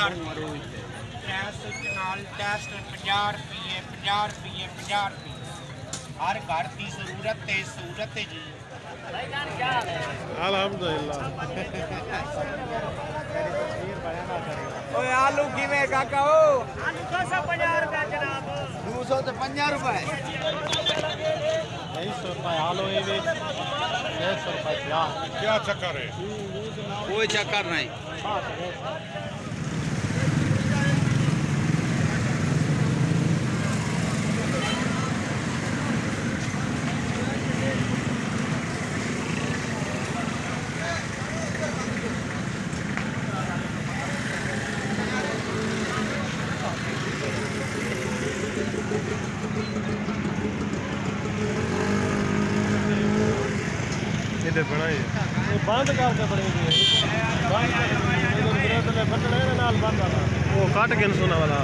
test 50 ਰੁਪਏ 50 ਰੁਪਏ 50 ਰੁਪਏ ਹਰ ਘਰ ਦੀ ਜ਼ਰੂਰਤ ਤੇ ਸਹੂਲਤ ਜੀ अल्हम्दुलिल्लाह ओए आलू किवें काका ओ ਆਲੂ 250 ਰੁਪਏ ਜਨਾਬ 250 रुपए 250 रुपये आलू ये भी 150 रुपये प्याज क्या चक्कर है कोई चक्कर नहीं ये बनाई बंद करके बनी फटने बंद वाला वो कट के सोना वाला